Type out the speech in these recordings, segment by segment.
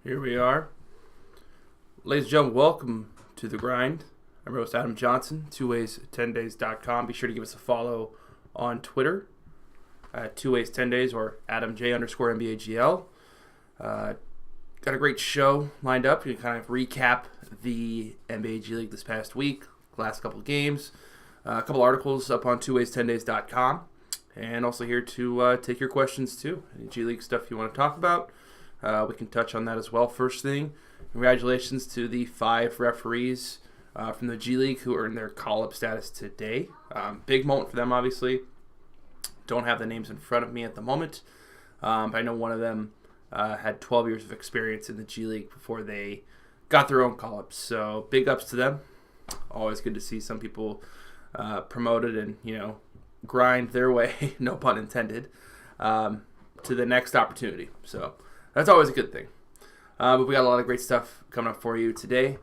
Here we are. Ladies and gentlemen, welcome to The Grind. I'm your host, Adam Johnson, 2ways10days.com. Be sure to give us a follow on Twitter at 2ways10days or AdamJ_NBAGL. Got a great show lined up. We can kind of recap the NBA G League this past week, last couple of games, a couple articles up on 2ways10days.com, and also here to take your questions too. Any G League stuff you want to talk about, we can touch on that as well. First thing, congratulations to the 5 referees from the G League who earned their call-up status today. Big moment for them, obviously. Don't have the names in front of me at the moment, but I know one of them had 12 years of experience in the G League before they got their own call-ups. So big ups to them. Always good to see some people promoted and, grind their way, no pun intended, to the next opportunity. So that's always a good thing. But we got a lot of great stuff coming up for you today.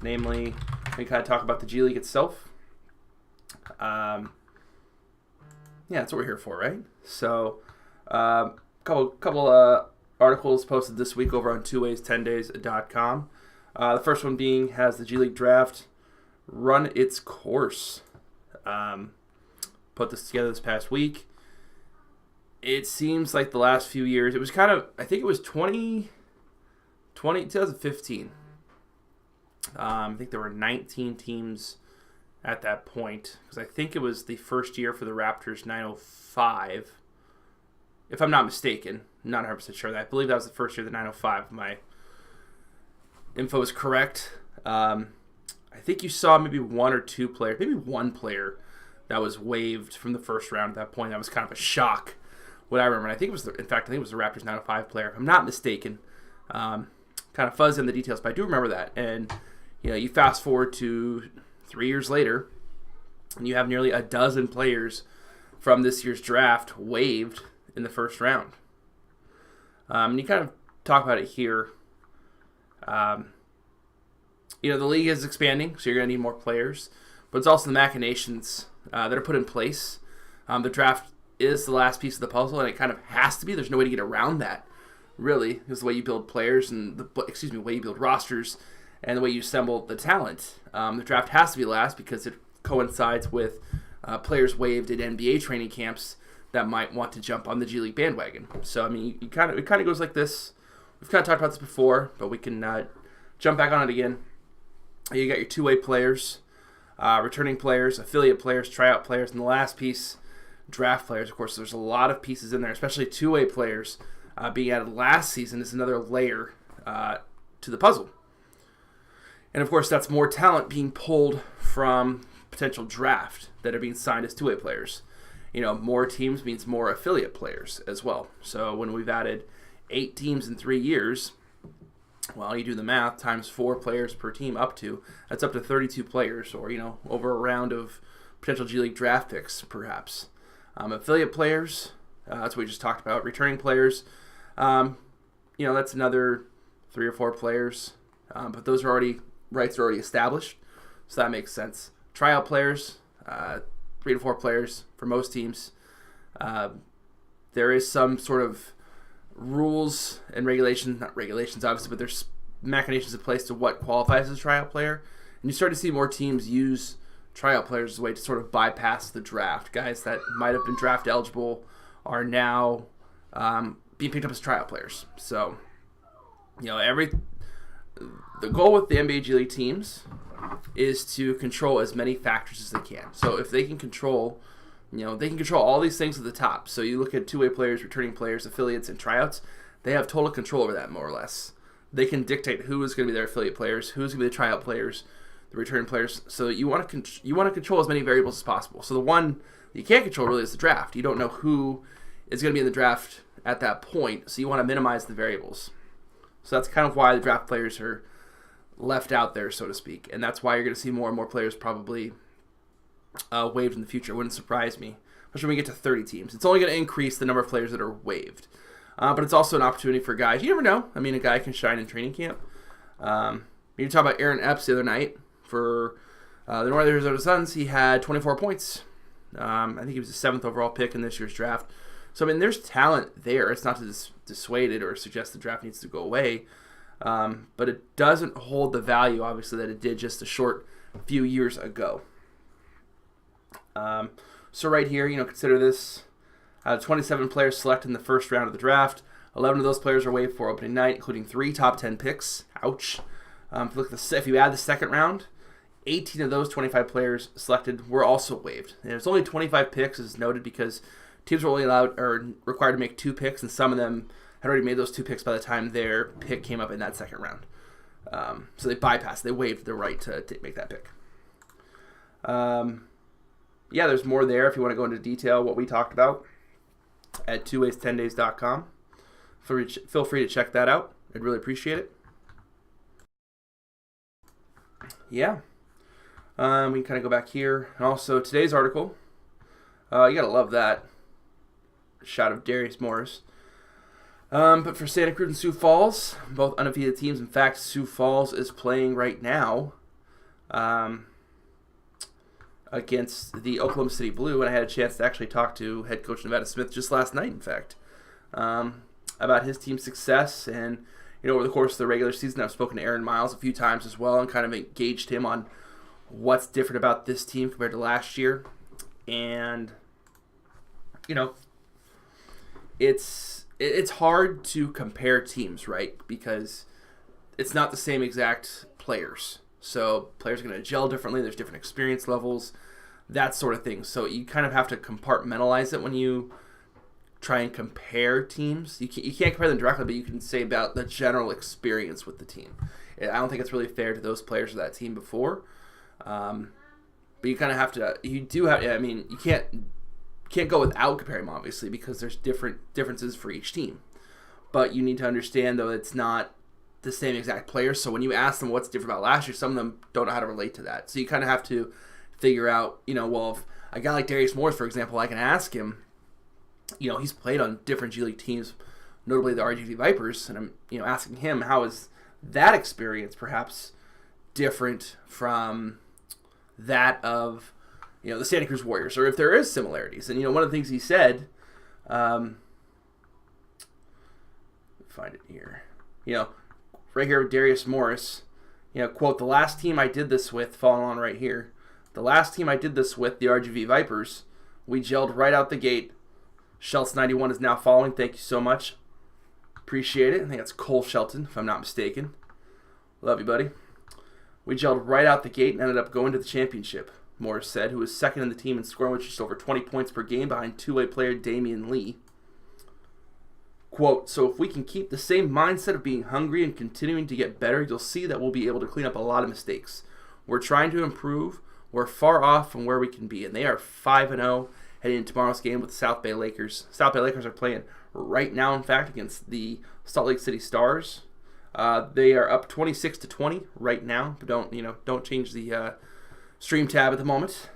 Namely, we kind of talk about the G League itself. Yeah, that's what we're here for, right? So, couple articles posted this week over on 2ways10days.com. The first one being, has the G League draft run its course? Put this together this past week. It seems like the last few years, it was kind of, I think it was 2015. I think there were 19 teams at that point, because I think it was the first year for the Raptors 905. If I'm not mistaken, not 100% sure that. I believe that was the first year of the 905. My info is correct. I think you saw maybe one or two players, maybe one player that was waived from the first round at that point. That was kind of a shock. What I remember, and I think it was the Raptors 905 player, if I'm not mistaken. Kind of fuzzy on the details, but I do remember that. And you fast forward to 3 years later, and you have nearly a dozen players from this year's draft waived in the first round. And you kind of talk about it here. The league is expanding, so you're going to need more players, but it's also the machinations that are put in place. The draft is the last piece of the puzzle, and it kind of has to be. There's no way to get around that, really. It's the way you build players and the way you build rosters and the way you assemble the talent. The draft has to be last because it coincides with players waived at NBA training camps that might want to jump on the G League bandwagon. So, it kind of goes like this. We've kind of talked about this before, but we can jump back on it again. You got your two-way players, returning players, affiliate players, tryout players, and the last piece, draft players. Of course, there's a lot of pieces in there, especially two-way players being added last season is another layer to the puzzle. And of course, that's more talent being pulled from potential draft that are being signed as two-way players. More teams means more affiliate players as well. So when we've added 8 teams in 3 years, well, you do the math, times 4 players per team that's up to 32 players, or, over a round of potential G League draft picks, perhaps. Affiliate players, that's what we just talked about. Returning players, that's another 3 or 4 players, but those rights are already established, so that makes sense. Tryout players, 3 to 4 players for most teams. There is some sort of rules and regulations, not regulations obviously, but there's machinations in place to what qualifies as a tryout player, and you start to see more teams use tryout players as a way to sort of bypass the draft. Guys that might have been draft eligible are now being picked up as tryout players. So, the goal with the NBA G League teams is to control as many factors as they can. So if they can control, all these things at the top. So you look at two-way players, returning players, affiliates, and tryouts. They have total control over that, more or less. They can dictate who is going to be their affiliate players, who's going to be the tryout players, the returning players. So you want to control as many variables as possible. So the one that you can't control really is the draft. You don't know who is going to be in the draft at that point, so you want to minimize the variables. So that's kind of why the draft players are left out there, so to speak, and that's why you're going to see more and more players probably waived in the future. It wouldn't surprise me, especially when we get to 30 teams. It's only going to increase the number of players that are waived, but it's also an opportunity for guys. You never know. A guy can shine in training camp. You talk about Aaron Epps the other night for the Northern Arizona Suns. He had 24 points. I think he was the 7th overall pick in this year's draft. So, I mean, there's talent there. It's not to dissuade it or suggest the draft needs to go away. But it doesn't hold the value, obviously, that it did just a short few years ago. So right here, consider this. 27 players selected in the first round of the draft. 11 of those players are waived for opening night, including 3 top 10 picks. Ouch. If you add the second round, 18 of those 25 players selected were also waived. And it's only 25 picks, as noted, because teams were only required to make 2 picks, and some of them had already made those 2 picks by the time their pick came up in that second round. So they waived the right to make that pick. There's more there if you want to go into detail what we talked about at 2ways10days.com. Feel free to check that out. I'd really appreciate it. Yeah. We can kind of go back here. And also, today's article, you got to love that shot of Darius Morris. But for Santa Cruz and Sioux Falls, both undefeated teams. In fact, Sioux Falls is playing right now against the Oklahoma City Blue, and I had a chance to actually talk to head coach Nevada Smith just last night, in fact, about his team's success. And over the course of the regular season, I've spoken to Aaron Miles a few times as well and kind of engaged him on what's different about this team compared to last year. And it's hard to compare teams, right? Because it's not the same exact players. So players are going to gel differently. There's different experience levels, that sort of thing. So you kind of have to compartmentalize it when you try and compare teams. You can't compare them directly, but you can say about the general experience with the team. I don't think it's really fair to those players of that team before. But you kind of have to. You do have. I mean, you can't go without comparing them, obviously, because there's differences for each team. But you need to understand, though, it's not the same exact players. So when you ask them what's different about last year, some of them don't know how to relate to that. So you kind of have to figure out, if a guy like Darius Morris, for example, I can ask him, he's played on different G League teams, notably the RGV Vipers, and I'm, asking him how is that experience perhaps different from that of, the Santa Cruz Warriors, or if there is similarities. And, one of the things he said, find it here, right here with Darius Morris, quote, the last team I did this with, following on right here, the last team I did this with, the RGV Vipers, we gelled right out the gate. Schultz91 is now following. Thank you so much. Appreciate it. I think that's Cole Shelton, if I'm not mistaken. Love you, buddy. We gelled right out the gate and ended up going to the championship, Morris said, who was second in the team in scoring with just over 20 points per game behind two-way player Damian Lee. Quote, so if we can keep the same mindset of being hungry and continuing to get better, you'll see that we'll be able to clean up a lot of mistakes. We're trying to improve. We're far off from where we can be, and they are 5-0 heading into tomorrow's game with the South Bay Lakers. South Bay Lakers are playing right now, in fact, against the Salt Lake City Stars. They are up 26-20 right now, but don't change the stream tab at the moment.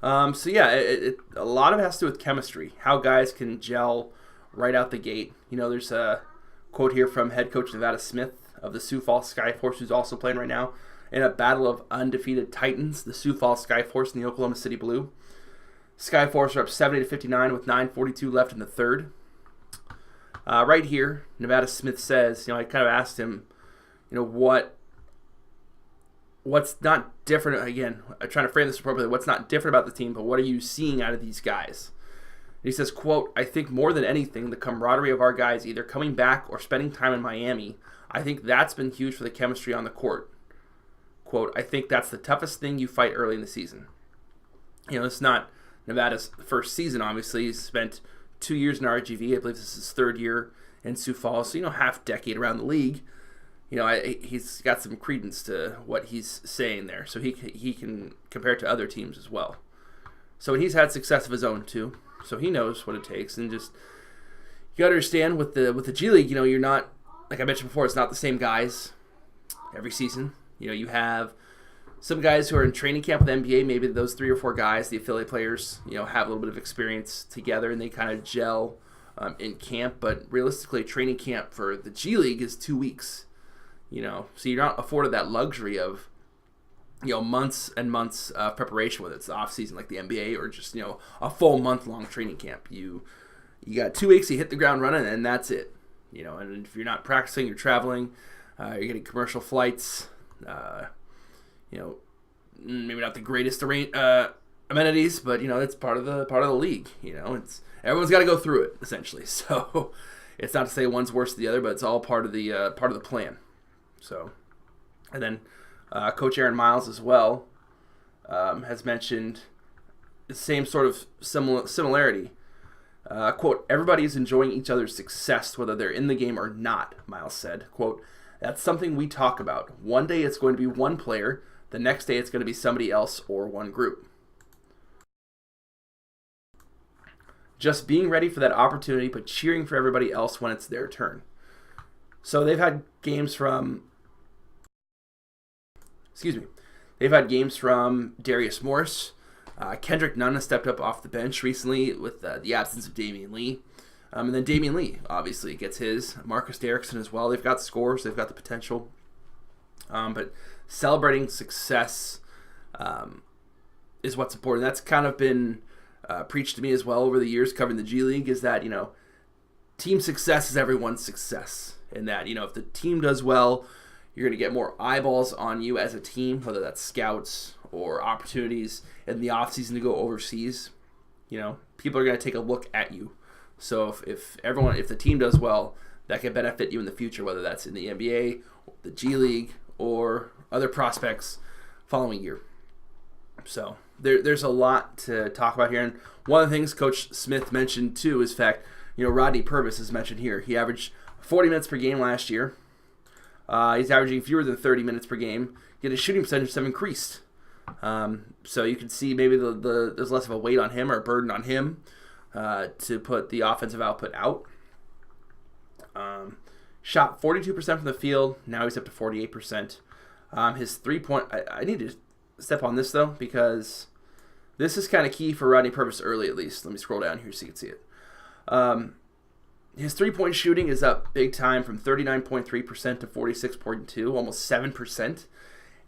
A lot of it has to do with chemistry, how guys can gel right out the gate. There's a quote here from head coach Nevada Smith of the Sioux Falls Skyforce, who's also playing right now in a battle of undefeated titans, the Sioux Falls Skyforce and the Oklahoma City Blue. Skyforce are up 70-59 with 9:42 left in the third. Right here, Nevada Smith says, I kind of asked him, what's not different. Again, I'm trying to frame this appropriately. What's not different about the team, but what are you seeing out of these guys? He says, quote, I think more than anything, the camaraderie of our guys either coming back or spending time in Miami, I think that's been huge for the chemistry on the court. Quote, I think that's the toughest thing you fight early in the season. It's not Nevada's first season, obviously. He's spent 2 years in RGV. I believe this is his third year in Sioux Falls. So, half decade around the league. He's got some credence to what he's saying there. So he can compare it to other teams as well. So he's had success of his own too. So he knows what it takes. And just, you got to understand with the G League, you're not, like I mentioned before, it's not the same guys every season. You have some guys who are in training camp with NBA, maybe those 3 or 4 guys, the affiliate players, have a little bit of experience together and they kind of gel in camp. But realistically, training camp for the G League is 2 weeks. So you're not afforded that luxury of months and months of preparation, whether it's the off season like the NBA or just a full month-long training camp. You got 2 weeks, you hit the ground running, and that's it. And if you're not practicing, you're traveling, you're getting commercial flights. Maybe not the greatest amenities, but it's part of the league. It's everyone's got to go through it essentially. So it's not to say one's worse than the other, but it's all part of the plan. So, and then Coach Aaron Miles as well has mentioned the same sort of similarity. Quote, everybody is enjoying each other's success, whether they're in the game or not, Miles said. Quote, that's something we talk about. One day it's going to be one player. The next day it's going to be somebody else or one group. Just being ready for that opportunity, but cheering for everybody else when it's their turn. So they've had games from Darius Morris. Kendrick Nunn has stepped up off the bench recently with the absence of Damian Lee. And then Damian Lee, obviously, gets his. Marcus Derrickson as well. They've got scores. They've got the potential. But celebrating success is what's important. That's kind of been preached to me as well over the years covering the G League, is that, team success is everyone's success. And that, if the team does well, you're going to get more eyeballs on you as a team, whether that's scouts or opportunities in the offseason to go overseas. People are going to take a look at you. So if the team does well, that can benefit you in the future, whether that's in the NBA, the G League, or other prospects following year. So there's a lot to talk about here. And one of the things Coach Smith mentioned too is fact, Rodney Purvis is mentioned here. He averaged 40 minutes per game last year. He's averaging fewer than 30 minutes per game, yet his shooting percentage have increased. So you can see maybe there's less of a weight on him or a burden on him to put the offensive output out. Shot 42% from the field. Now he's up to 48%. His 3-point... I need to step on this, though, because this is kind of key for Rodney Purvis early, at least. Let me scroll down here so you can see it. His 3-point shooting is up big time from 39.3% to 46.2%, almost 7%.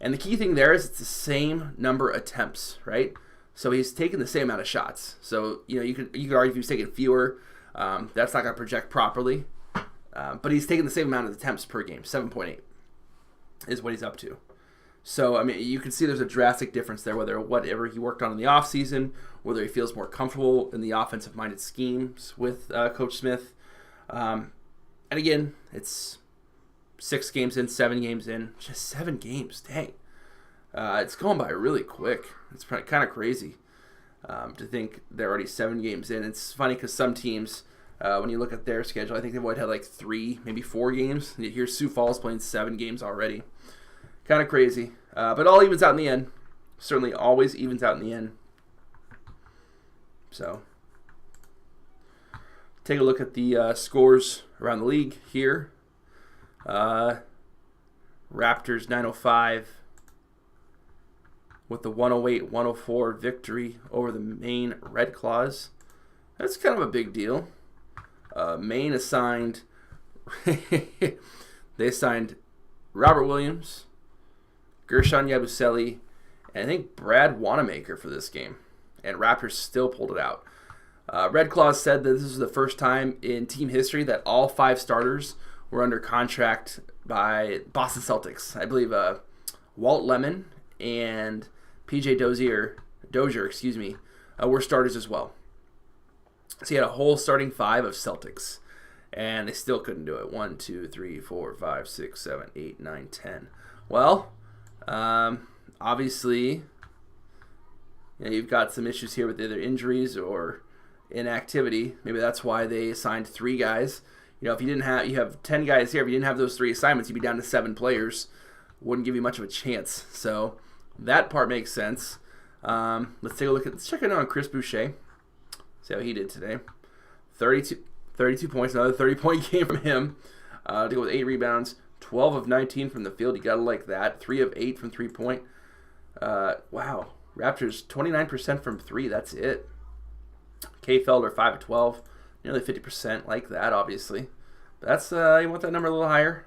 And the key thing there is it's the same number of attempts, right? So he's taking the same amount of shots. So, you could argue if he's taking fewer, that's not going to project properly. But he's taking the same amount of attempts per game, 7.8 is what he's up to. So, you can see there's a drastic difference there, whatever he worked on in the offseason, whether he feels more comfortable in the offensive-minded schemes with Coach Smith. And again, it's 6 games in, 7 games in, just 7 games, dang. It's going by really quick. It's kind of crazy to think they're already 7 games in. It's funny because some teams, when you look at their schedule, I think they've only had like 3, maybe 4 games. Here's Sioux Falls playing 7 games already. Kind of crazy. But all evens out in the end. Certainly always evens out in the end. So, take a look at the scores around the league here. Raptors 905 with the 108-104 victory over the Maine Red Claws. That's kind of a big deal. Maine assigned they signed Robert Williams, Gershon Yabusele, and I think Brad Wanamaker for this game. And Raptors still pulled it out. Red Claws said that this is the first time in team history that all 5 starters were under contract by Boston Celtics. I believe Walt Lemon and PJ Dozier, were starters as well. So he had a whole starting 5 of Celtics, and they still couldn't do it. 1, 2, 3, 4, 5, 6, 7, 8, 9, 10. Well, obviously, you've got some issues here with either injuries or inactivity. Maybe that's why they assigned 3 guys. If you have 10 guys here, if you didn't have those 3 assignments, you'd be down to 7 players. Wouldn't give you much of a chance. So that part makes sense. Let's check in on Chris Boucher. See how he did today. 32 points, another 30-point game from him. To go with 8 rebounds, 12 of 19 from the field. You got to like that. 3 of 8 from 3-point. Wow. Raptors 29% from 3. That's it. K. Felder 5 of 12. Nearly 50%, like that, obviously. But that's you want that number a little higher.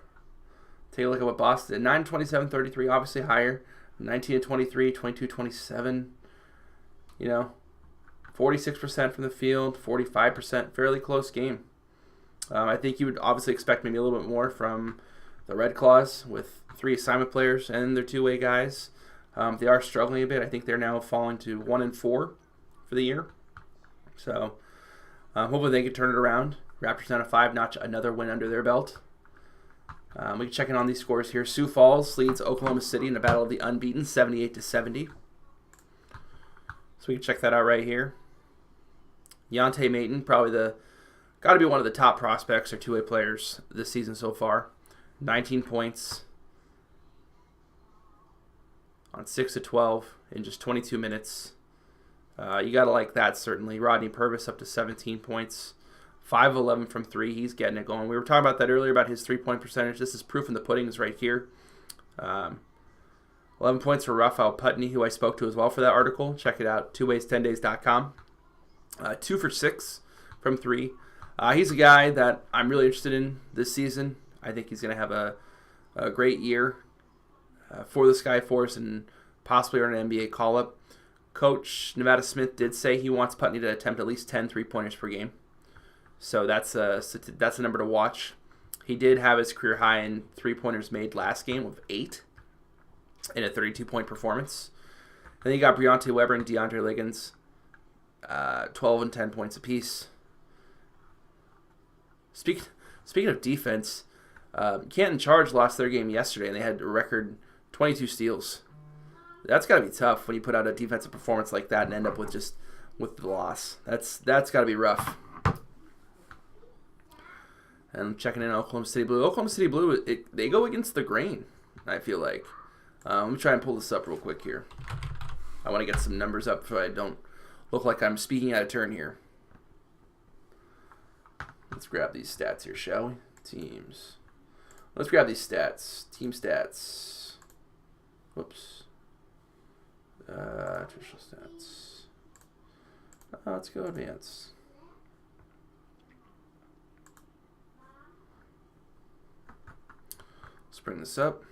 Take a look at what Boston did. 9, 27, 33, obviously higher. 19 to 23, 22 27. 46% from the field, 45%, fairly close game. I think you would obviously expect maybe a little bit more from the Red Claws with 3 assignment players and their two-way guys. They are struggling a bit. I think they're now falling to 1-4 for the year. So hopefully they can turn it around. Raptors down to 5, notch another win under their belt. We can check in on these scores here. Sioux Falls leads Oklahoma City in the battle of the unbeaten, 78-70. So we can check that out right here. Yante Maton, probably got to be one of the top prospects or two-way players this season so far. 19 points on 6 of 12 in just 22 minutes. You got to like that, certainly. Rodney Purvis up to 17 points. 5 of 11 from 3. He's getting it going. We were talking about that earlier about his three-point percentage. This is proof in the pudding is right here. 11 points for Rafael Putney, who I spoke to as well for that article. Check it out, twoways10days.com. 2 for 6 from 3. He's a guy that I'm really interested in this season. I think he's going to have a great year for the Skyforce and possibly earn an NBA call-up. Coach Nevada Smith did say he wants Putney to attempt at least 10 3-pointers per game. So that's a number to watch. He did have his career high in 3-pointers made last game with 8 in a 32-point performance. And then you got Briante Weber and DeAndre Liggins, 12 and 10 points apiece. Speaking of defense, Canton Charge lost their game yesterday, and they had a record 22 steals. That's got to be tough when you put out a defensive performance like that and end up with the loss. That's got to be rough. And I'm checking in Oklahoma City Blue. Oklahoma City Blue, they go against the grain, I feel like. Let me try and pull this up real quick here. I want to get some numbers up so I don't look like I'm speaking out of turn here. Let's grab these stats here, shall we? Teams. Let's grab these stats. Team stats. Whoops. Traditional stats. Let's go advance. Let's bring this up.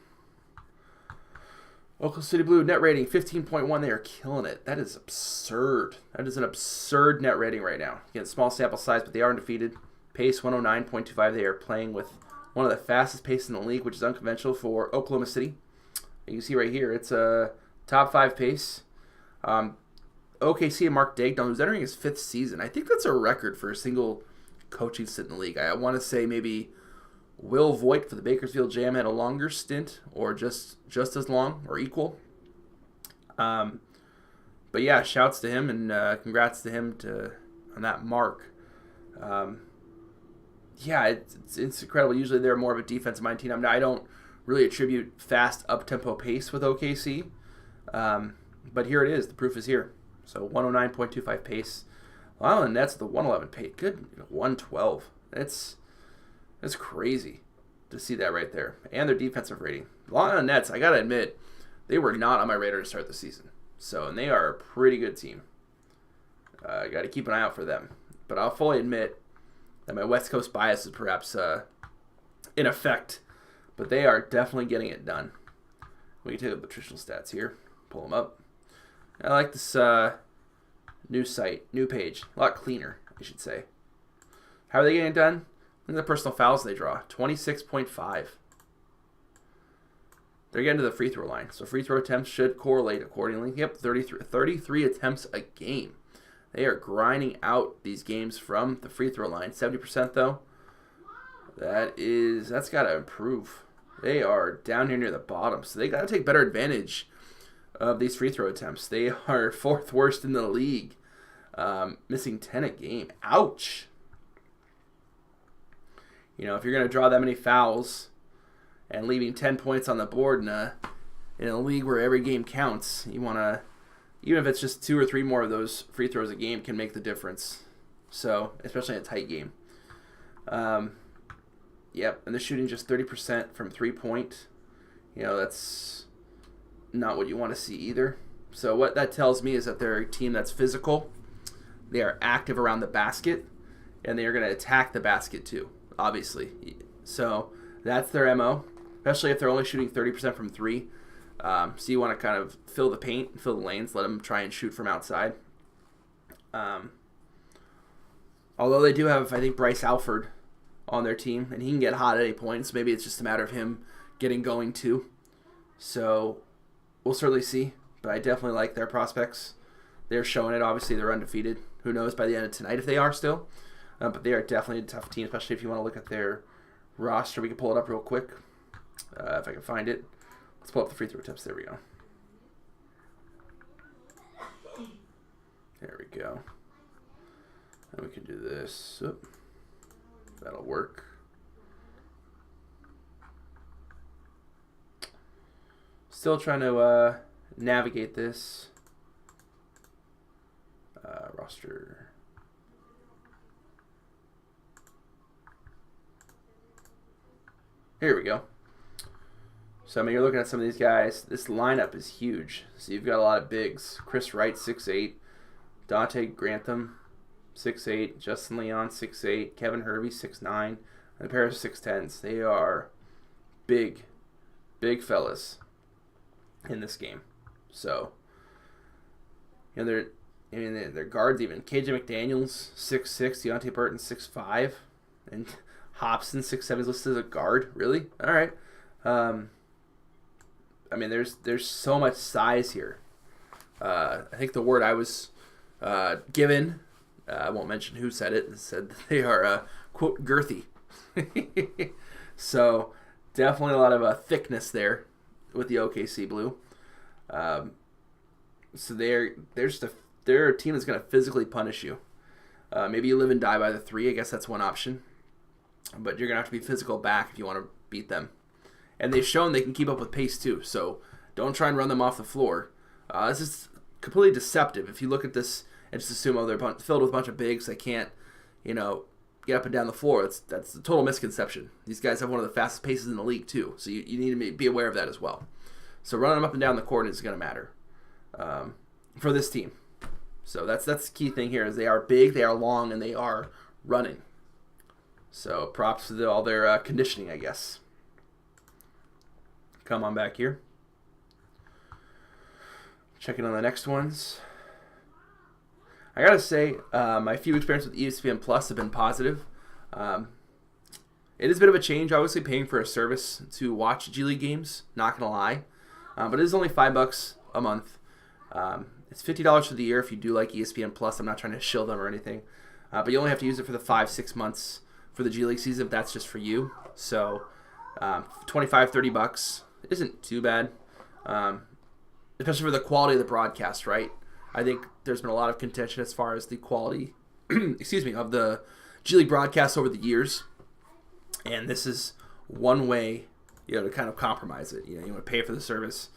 Oklahoma City Blue net rating 15.1. They are killing it. That is absurd. That is an absurd net rating right now. Again, small sample size, but they are undefeated. Pace 109.25. They are playing with one of the fastest paces in the league, which is unconventional for Oklahoma City. You can see right here, it's a top 5 pace. OKC and Mark Daigneault, who's entering his 5th season. I think that's a record for a single coaching stint in the league. I want to say maybe Will Voigt for the Bakersfield Jam had a longer stint, or just as long, or equal. But yeah, shouts to him, and congrats to him on that mark. Yeah, it's incredible. Usually they're more of a defensive-minded team. I don't really attribute fast up-tempo pace with OKC. But here it is. The proof is here. So 109.25 pace. Long Island Nets, the 111 pace. Good, 112. It's crazy to see that right there. And their defensive rating. Long Island Nets, I got to admit, they were not on my radar to start the season. And they are a pretty good team. Got to keep an eye out for them. But I'll fully admit that my West Coast bias is perhaps in effect. But they are definitely getting it done. We can take the traditional stats here. Pull them up. I like this new site, new page. A lot cleaner, I should say. How are they getting it done? Look at the personal fouls they draw. 26.5. They're getting to the free throw line. So free throw attempts should correlate accordingly. Yep, 33 attempts a game. They are grinding out these games from the free throw line. 70% though. That's got to improve. They are down here near the bottom. So they got to take better advantage of these free throw attempts. They are 4th worst in the league. Missing 10 a game. Ouch. If you're going to draw that many fouls and leaving 10 points on the board in a league where every game counts, you want to, even if it's just 2 or 3 more of those free throws a game can make the difference. So, especially in a tight game. Yep, and they're shooting just 30% from 3-point. That's not what you want to see either. So what that tells me is that they're a team that's physical. They are active around the basket, and they are going to attack the basket too, obviously. So that's their MO, especially if they're only shooting 30% from 3. So you want to kind of fill the paint, fill the lanes, let them try and shoot from outside. Although they do have, I think, Bryce Alford on their team, and he can get hot at any point, so maybe it's just a matter of him getting going too. So we'll certainly see, but I definitely like their prospects. They're showing it. Obviously, they're undefeated. Who knows by the end of tonight if they are still. But they are definitely a tough team, especially if you want to look at their roster. We can pull it up real quick if I can find it. Let's pull up the free throw tips. There we go. There we go. And we can do this. Oop. That'll work. Still trying to navigate this. Roster. Here we go. So, I mean, you're looking at some of these guys. This lineup is huge. So, you've got a lot of bigs. Chris Wright, 6'8". Dante Grantham, 6'8". Justin Leon, 6'8". Kevin Hervey, 6'9". And a pair of 6'10s. They are big, big fellas in this game. So, you know, their guards even. KJ McDaniels, 6'6". Deontay Burton, 6'5". And Hobson, 6'7", is listed as a guard. Really? All right. I mean, there's so much size here. I think the word I was given, I won't mention who said it, said that they are, quote, girthy. So definitely a lot of thickness there with the OKC Blue. So they're a team that's going to physically punish you. Maybe you live and die by the three. I guess that's one option. But you're going to have to be physical back if you want to beat them. And they've shown they can keep up with pace too. So don't try and run them off the floor. This is completely deceptive. If you look at this and just assume, oh, they're filled with a bunch of bigs, they can't, get up and down the floor. That's a total misconception. These guys have one of the fastest paces in the league too. So you need to be aware of that as well. So running them up and down the court is going to matter for this team. So that's the key thing here is they are big, they are long, and they are running. So props to all their conditioning, I guess. Come on back here. Checking on the next ones. I gotta say, my few experiences with ESPN Plus have been positive. It is a bit of a change, obviously paying for a service to watch G League games. Not gonna lie, but it is only $5 a month. It's $50 for the year if you do like ESPN Plus. I'm not trying to shill them or anything, but you only have to use it for the 5-6 months for the G League season if that's just for you. So $25-$30 isn't too bad, especially for the quality of the broadcast, right? I think there's been a lot of contention as far as the quality of the G League broadcast over the years, and this is one way to kind of compromise it. You want to pay for the service.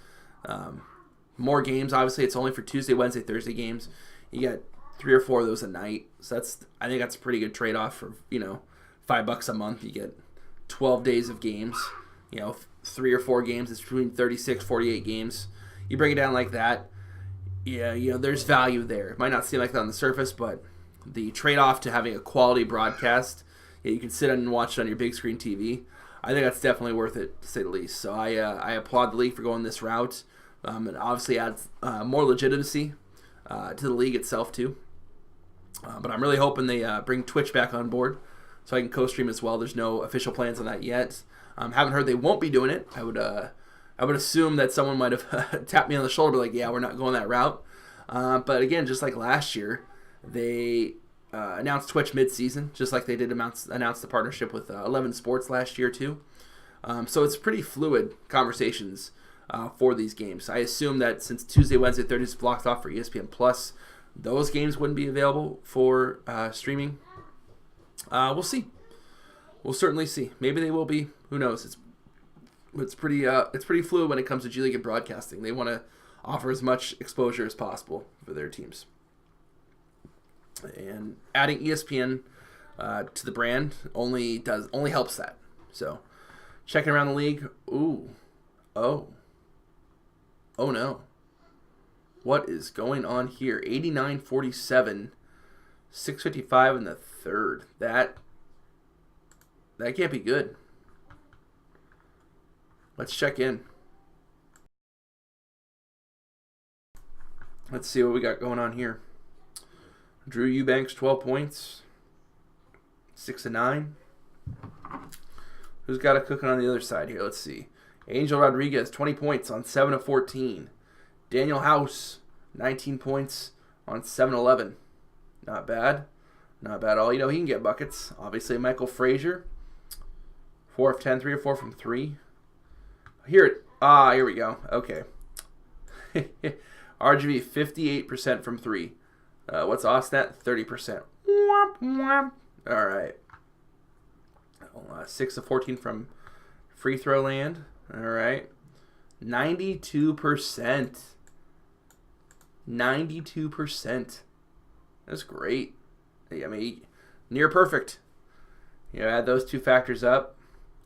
More games, obviously. It's only for Tuesday, Wednesday, Thursday games. You get 3 or 4 of those a night, so I think that's a pretty good trade-off for $5 a month. You get 12 days of games. 3 or 4 games. It's between 36, 48 games. You break it down like that. Yeah, there's value there. It might not seem like that on the surface, but the trade-off to having a quality broadcast, you can sit and watch it on your big screen TV. I think that's definitely worth it, to say the least. So I applaud the league for going this route. It obviously adds more legitimacy to the league itself too. But I'm really hoping they bring Twitch back on board so I can co-stream as well. There's no official plans on that yet. Haven't heard they won't be doing it. I would assume that someone might have tapped me on the shoulder like, yeah, we're not going that route. But again, just like last year, they announced Twitch mid-season, just like they did announce the partnership with 11 Sports last year too. So it's pretty fluid conversations for these games. I assume that since Tuesday, Wednesday, Thursday is blocked off for ESPN Plus, those games wouldn't be available for streaming. We'll see. We'll certainly see. Maybe they will be. Who knows? It's pretty fluid when it comes to G League and broadcasting. They want to offer as much exposure as possible for their teams. And adding ESPN to the brand only helps that. So checking around the league. Oh no. What is going on here? 89-47, 6:55 in the third. That can't be good. Let's check in. Let's see what we got going on here. Drew Eubanks, 12 points. 6 of 9. Who's got it cooking on the other side here? Let's see. Angel Rodriguez, 20 points on 7 of 14. Daniel House, 19 points on 7 of 11. Not bad. Not bad at all. You know, he can get buckets. Obviously, Michael Frazier, 4 of 10, 3 or 4 from 3. Here we go. Okay. RGV, 58% from 3. What's Austin at? 30%. All right. 6 of 14 from free throw land. All right. 92%. 92%. That's great. I mean, near perfect. You know, add those two factors up,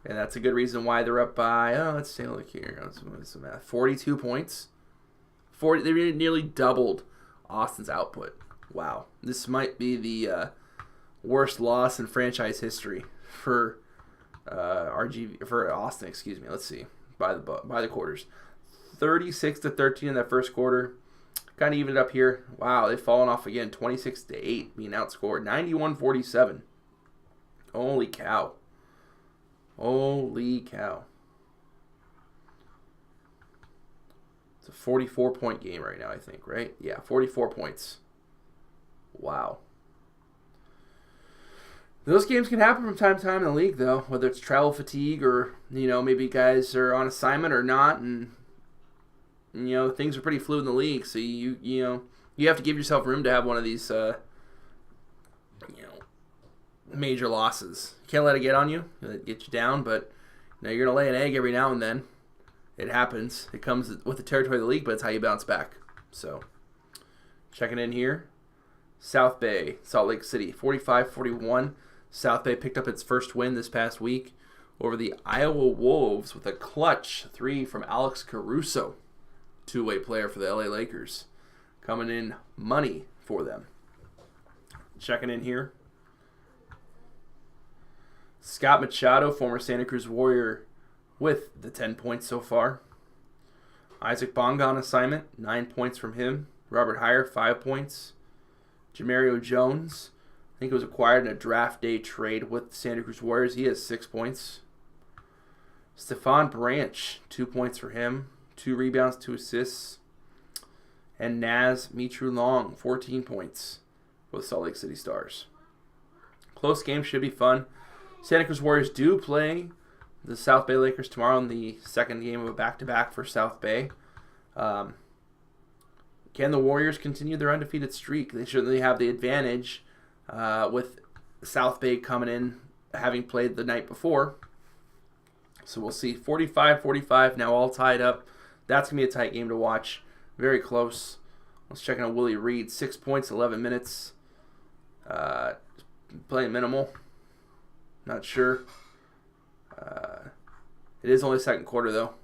and that's a good reason why they're up by, let's take a look here. Let's some math. 42 points. They nearly doubled Austin's output. Wow. This might be the worst loss in franchise history for Austin, excuse me. Let's see. By the quarters. 36-13 in that first quarter. Kind of evened up here. Wow, they've fallen off again. 26-8 being outscored. 91-47. Holy cow. Holy cow. It's a 44-point game right now, I think, right? Yeah, 44 points. Wow. Those games can happen from time to time in the league, though, whether it's travel fatigue or, you know, maybe guys are on assignment or not, and, you know, things are pretty fluid in the league, so you have to give yourself room to have one of these, major losses. You can't let it get on you, get you down, but, you know, you're going to lay an egg every now and then. It happens. It comes with the territory of the league, but it's how you bounce back. So, checking in here. South Bay, Salt Lake City, 45-41. South Bay picked up its first win this past week over the Iowa Wolves with a clutch 3 from Alex Caruso, two-way player for the LA Lakers. Coming in money for them. Checking in here. Scott Machado, former Santa Cruz Warrior, with the 10 points so far. Isaac Bonga on assignment, 9 points from him. Robert Heyer, 5 points. Jamario Jones, I think it was acquired in a draft day trade with the Santa Cruz Warriors. He has 6 points. Stefan Branch, 2 points for him. 2 rebounds, 2 assists. And Naz Mitru Long, 14 points for the Salt Lake City Stars. Close game, should be fun. Santa Cruz Warriors do play the South Bay Lakers tomorrow in the second game of a back-to-back for South Bay. Can the Warriors continue their undefeated streak? They certainly have the advantage with South Bay coming in, having played the night before. So we'll see. 45-45, now all tied up. That's going to be a tight game to watch. Very close. Let's check on Willie Reed. 6 points, 11 minutes. Playing minimal. Not sure. It is only second quarter, though.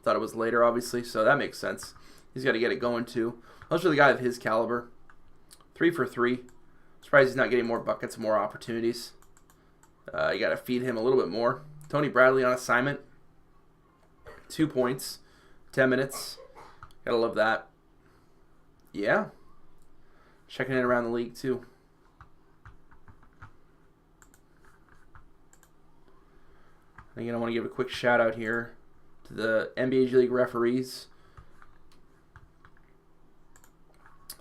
Thought it was later, obviously, so that makes sense. He's got to get it going, too. Those are the guy of his caliber. 3 for 3. Surprised he's not getting more buckets, more opportunities. You got to feed him a little bit more. Tony Bradley on assignment. 2 points. 10 minutes. Gotta love that. Yeah. Checking in around the league, too. Again, I want to give a quick shout out here to the NBA G League referees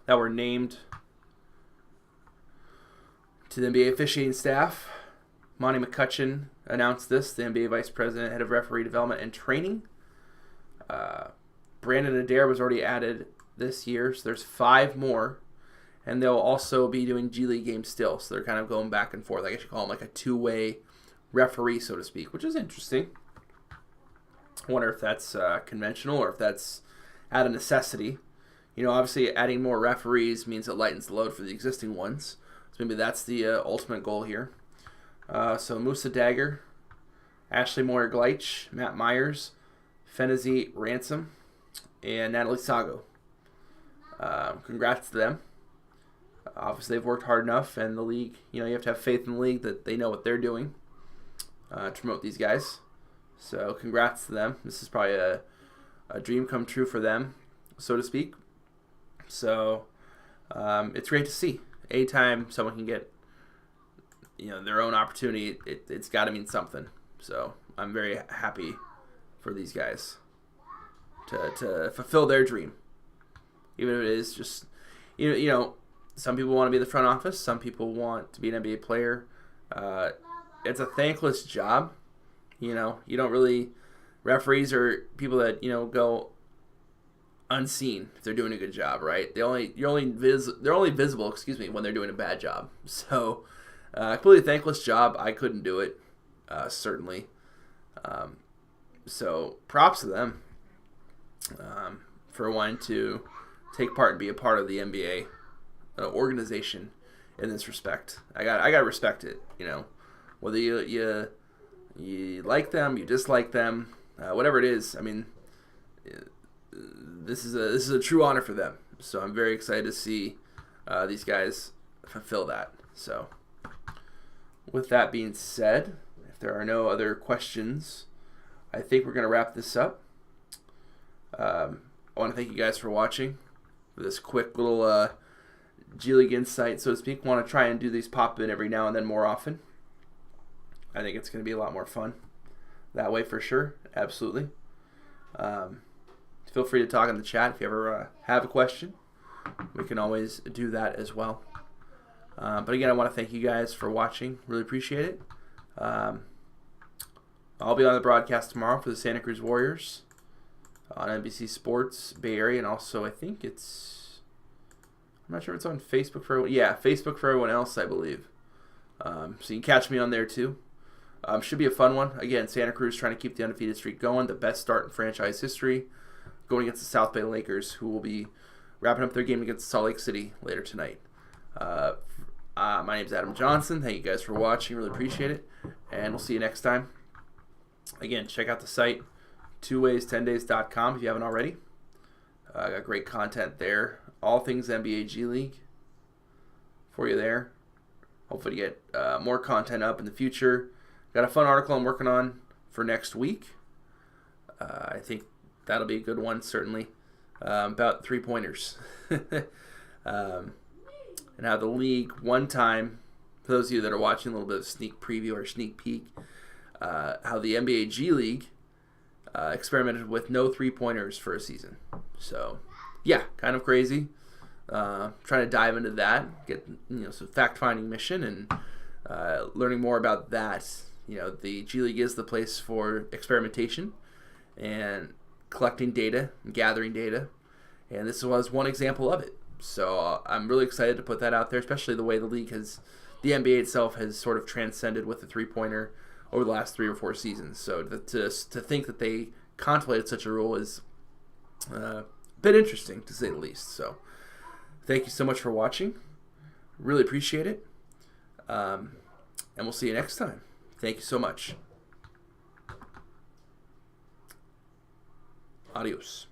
that were named to the NBA officiating staff. Monty McCutcheon announced this, the NBA Vice President, Head of Referee Development and Training. Brandon Adair was already added this year, so there's 5 more. And they'll also be doing G League games still, so they're kind of going back and forth. I guess you call them like a two-way referee, so to speak, which is interesting. I wonder if that's conventional or if that's out of necessity. You know, obviously adding more referees means it lightens the load for the existing ones. So maybe that's the ultimate goal here. So Musa Dagger, Ashley Moyer-Gleich, Matt Myers, Fenezi Ransom, and Natalie Sago. Congrats to them. Obviously, they've worked hard enough, and the league, you have to have faith in the league that they know what they're doing to promote these guys. So congrats to them. This is probably a dream come true for them, so to speak. So it's great to see. Anytime someone can get their own opportunity, it's got to mean something. So I'm very happy for these guys to fulfill their dream, even if it is just some people want to be in the front office, some people want to be an NBA player. It's a thankless job. You don't really, referees are people that go unseen if they're doing a good job, right? They're only visible, when they're doing a bad job. So completely thankless job. I couldn't do it, certainly. So props to them for wanting to take part and be a part of the NBA organization in this respect. I got to respect it. Whether you like them, you dislike them, whatever it is. I mean, this is a true honor for them. So I'm very excited to see these guys fulfill that. So with that being said, if there are no other questions, I think we're going to wrap this up. I want to thank you guys for watching for this quick little G League insight, so to speak. I want to try and do these pop in every now and then more often. I think it's going to be a lot more fun that way for sure. Absolutely. Feel free to talk in the chat if you ever have a question. We can always do that as well. But again, I want to thank you guys for watching. Really appreciate it. I'll be on the broadcast tomorrow for the Santa Cruz Warriors on NBC Sports Bay Area, and also I think I'm not sure if it's on Facebook for everyone. Yeah, Facebook for everyone else, I believe. So you can catch me on there too. Should be a fun one. Again, Santa Cruz trying to keep the undefeated streak going. The best start in franchise history, going against the South Bay Lakers, who will be wrapping up their game against Salt Lake City later tonight. My name is Adam Johnson. Thank you guys for watching. Really appreciate it. And we'll see you next time. Again, check out the site, twoways10days.com if you haven't already. I got great content there. All things NBA G League for you there. Hopefully get more content up in the future. Got a fun article I'm working on for next week. I think that'll be a good one, certainly. About three-pointers. And how the league one time, for those of you that are watching a little bit of sneak preview or sneak peek, how the NBA G League experimented with no three-pointers for a season. So, yeah, kind of crazy. Trying to dive into that, get some fact-finding mission, and learning more about that. The G League is the place for experimentation and collecting data and gathering data, and this was one example of it. So I'm really excited to put that out there, especially the way the NBA itself has sort of transcended with the three-pointer over the last 3 or 4 seasons. So to think that they contemplated such a rule is a bit interesting, to say the least. So thank you so much for watching. Really appreciate it. And we'll see you next time. Thank you so much. Adios.